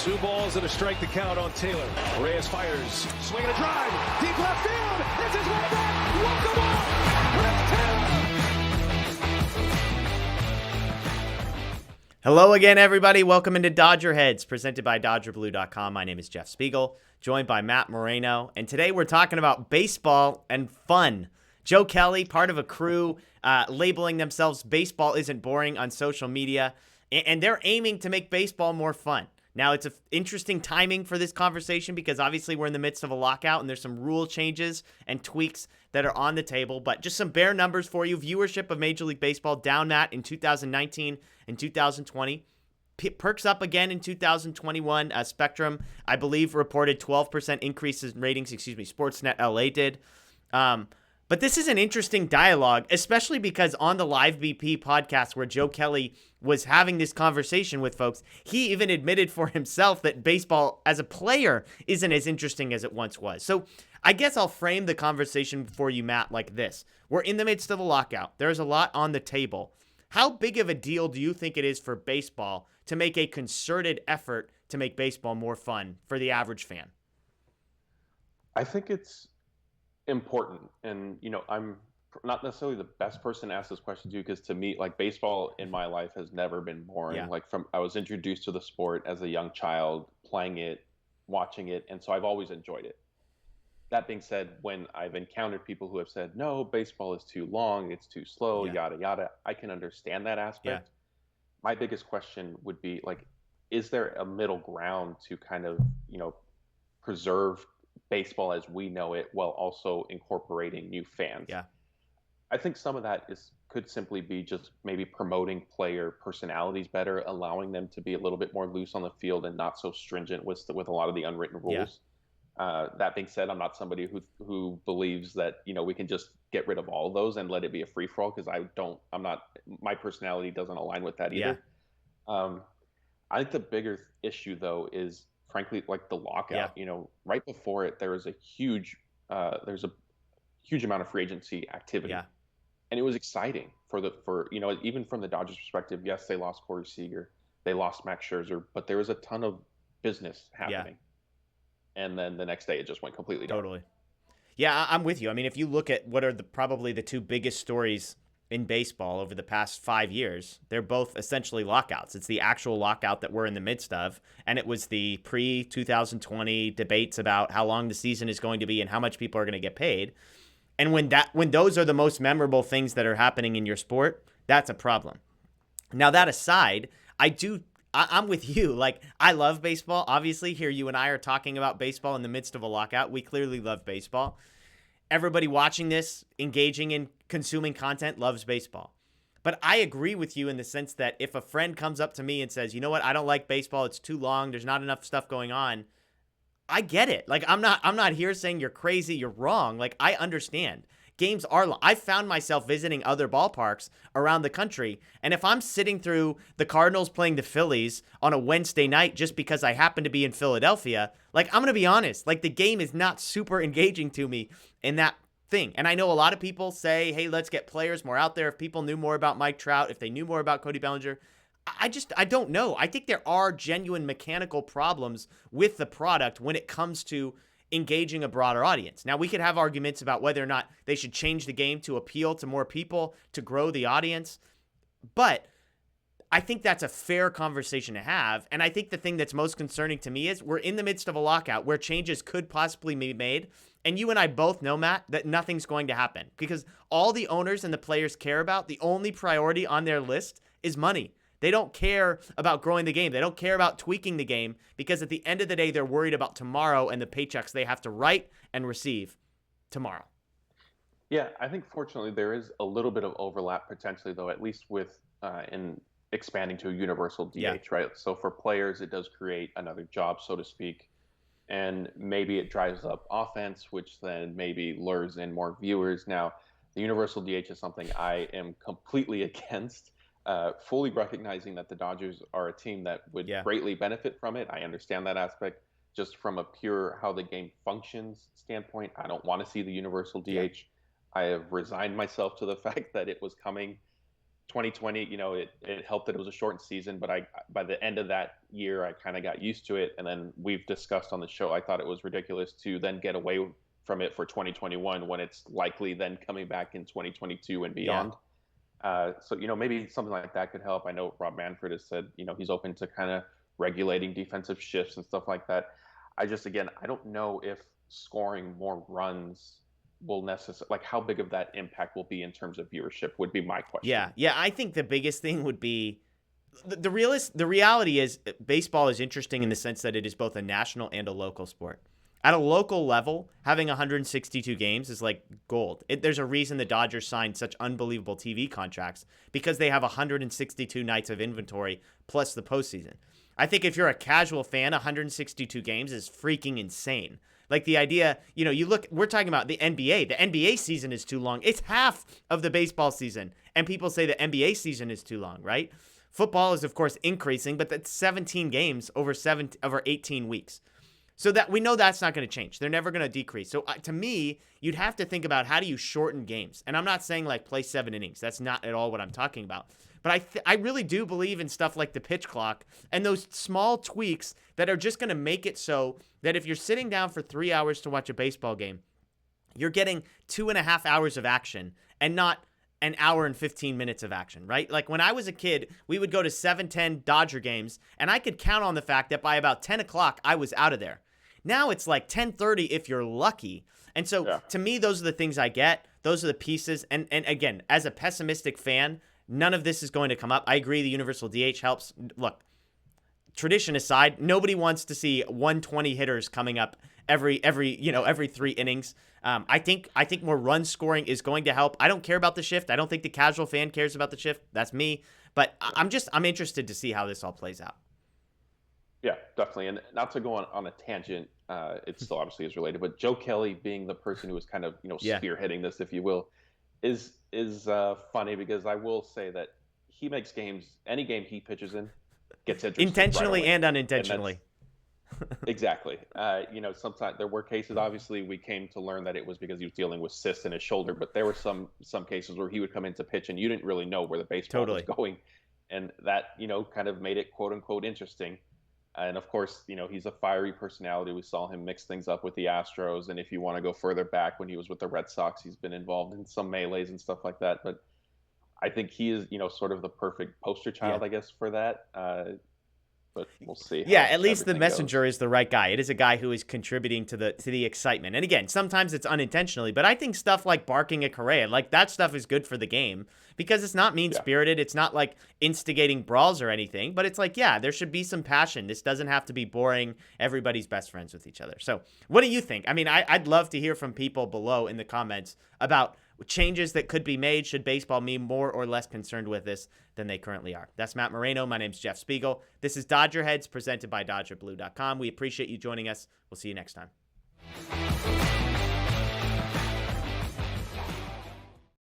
Two balls and a strike to count on Taylor. Reyes fires. Swing and a drive. Deep left field. It's his way back. Welcome up. Rip Taylor. Hello again, everybody. Welcome into DodgerHeads, presented by DodgerBlue.com. My name is Jeff Spiegel, joined by Matt Moreno. And today we're talking about baseball and fun. Joe Kelly, part of a crew labeling themselves Baseball Isn't Boring on social media. And they're aiming to make baseball more fun. Now, it's an interesting timing for this conversation because obviously we're in the midst of a lockout and there's some rule changes and tweaks that are on the table. But just some bare numbers for you. Viewership of Major League Baseball down that in 2019 and 2020. Perks up again in 2021. Spectrum, I believe, reported 12% increases in ratings. Sportsnet LA did. But this is an interesting dialogue, especially because on the Live BP podcast where Joe Kelly was having this conversation with folks, he even admitted for himself that baseball as a player isn't as interesting as it once was. So I guess I'll frame the conversation for you, Matt, like this. We're in the midst of a lockout. There's a lot on the table. How big of a deal do you think it is for baseball to make a concerted effort to make baseball more fun for the average fan? I think it's important, and I'm not necessarily the best person to ask this question to, because to me, like, baseball in my life has never been boring. Yeah. I was introduced to the sport as a young child, playing it, watching it, and so I've always enjoyed it. That being said, when I've encountered people who have said, no, baseball is too long, it's too slow, yada yada, I can understand that aspect. My biggest question would be, like, is there a middle ground to kind of preserve baseball as we know it while also incorporating new fans? I think some of that could simply be just maybe promoting player personalities better, allowing them to be a little bit more loose on the field and not so stringent with a lot of the unwritten rules. That being said, I'm not somebody who believes that we can just get rid of all of those and let it be a free for all, because my personality doesn't align with that either. I think the bigger issue though is, frankly, like the lockout. Right before it, there's a huge amount of free agency activity, and it was exciting for even from the Dodgers' perspective. Yes, they lost Corey Seager, they lost Max Scherzer, but there was a ton of business happening. And then the next day, it just went completely dark. Totally. Yeah, I'm with you. I mean, if you look at what are probably the two biggest stories in baseball over the past 5 years, they're both essentially lockouts. It's the actual lockout that we're in the midst of, and it was the pre-2020 debates about how long the season is going to be and how much people are going to get paid. And when those are the most memorable things that are happening in your sport, that's a problem. Now, that aside, I'm with you. Like, I love baseball. Obviously, here you and I are talking about baseball in the midst of a lockout. We clearly love baseball. Everybody watching this, engaging in consuming content, loves baseball. But I agree with you in the sense that if a friend comes up to me and says, you know what, I don't like baseball, it's too long, there's not enough stuff going on, I get it. Like, I'm not here saying you're crazy, you're wrong. Like, I understand. Games are long. I found myself visiting other ballparks around the country, and if I'm sitting through the Cardinals playing the Phillies on a Wednesday night just because I happen to be in Philadelphia, like, I'm going to be honest, like, the game is not super engaging to me in that thing. And I know a lot of people say, hey, let's get players more out there. If people knew more about Mike Trout, if they knew more about Cody Bellinger, I don't know. I think there are genuine mechanical problems with the product when it comes to engaging a broader audience. Now, we could have arguments about whether or not they should change the game to appeal to more people, to grow the audience, but I think that's a fair conversation to have. And I think the thing that's most concerning to me is we're in the midst of a lockout where changes could possibly be made. And you and I both know, Matt, that nothing's going to happen because all the owners and the players care about, the only priority on their list is money. They don't care about growing the game. They don't care about tweaking the game because at the end of the day, they're worried about tomorrow and the paychecks they have to write and receive tomorrow. Yeah, I think fortunately there is a little bit of overlap potentially, though, at least with in expanding to a universal DH, right? So for players, it does create another job, so to speak. And maybe it drives up offense, which then maybe lures in more viewers. Now, the universal DH is something I am completely against. Fully recognizing that the Dodgers are a team that would greatly benefit from it. I understand that aspect. Just from a pure how the game functions standpoint, I don't want to see the universal DH. I have resigned myself to the fact that it was coming. 2020, it helped that it was a shortened season, but by the end of that year, I kind of got used to it. And then we've discussed on the show, I thought it was ridiculous to then get away from it for 2021 when it's likely then coming back in 2022 and beyond. So, maybe something like that could help. I know Rob Manfred has said, he's open to kind of regulating defensive shifts and stuff like that. I don't know if scoring more runs will necessarily, like, how big of that impact will be in terms of viewership would be my question. Yeah. I think the biggest thing would be the reality is baseball is interesting in the sense that it is both a national and a local sport. At a local level, having 162 games is like gold. There's a reason the Dodgers signed such unbelievable TV contracts, because they have 162 nights of inventory plus the postseason. I think if you're a casual fan, 162 games is freaking insane. Like the idea, we're talking about the NBA. The NBA season is too long. It's half of the baseball season. And people say the NBA season is too long, right? Football is, of course, increasing, but that's 17 games over 18 weeks. So that we know that's not going to change. They're never going to decrease. So to me, you'd have to think about how do you shorten games. And I'm not saying like play 7 innings. That's not at all what I'm talking about. But I really do believe in stuff like the pitch clock and those small tweaks that are just going to make it so that if you're sitting down for 3 hours to watch a baseball game, you're getting 2.5 hours of action and not an hour and 15 minutes of action, right? Like when I was a kid, we would go to 7-10 Dodger games, and I could count on the fact that by about 10 o'clock, I was out of there. Now it's like 10:30 if you're lucky. And so to me, those are the things I get. Those are the pieces. And again, as a pessimistic fan, none of this is going to come up. I agree the universal DH helps. Look, tradition aside, nobody wants to see 120 hitters coming up every 3 innings. I think more run scoring is going to help. I don't care about the shift. I don't think the casual fan cares about the shift. That's me. But I'm interested to see how this all plays out. Yeah, definitely. And not to go on a tangent, it still obviously is related, but Joe Kelly being the person who was kind of, spearheading this, if you will, is funny, because I will say that he makes games, any game he pitches in gets interesting. Intentionally right away. and unintentionally. Exactly. Sometimes there were cases, obviously we came to learn that it was because he was dealing with cysts in his shoulder, but there were some cases where he would come into pitch and you didn't really know where the baseball was going. And that, kind of made it quote unquote interesting. And of course, he's a fiery personality. We saw him mix things up with the Astros. And if you want to go further back, when he was with the Red Sox, he's been involved in some melees and stuff like that. But I think he is, sort of the perfect poster child, I guess, for that. But we'll see. Yeah, at least the messenger is the right guy. It is a guy who is contributing to the excitement. And again, sometimes it's unintentionally, but I think stuff like barking at Correa, like that stuff is good for the game because it's not mean-spirited. It's not like instigating brawls or anything, but it's like, there should be some passion. This doesn't have to be boring. Everybody's best friends with each other. So what do you think? I mean, I'd love to hear from people below in the comments about changes that could be made. Should baseball be more or less concerned with this than they currently are? That's Matt Moreno. My name's Jeff Spiegel. This is DodgerHeads presented by DodgerBlue.com. We appreciate you joining us. We'll see you next time.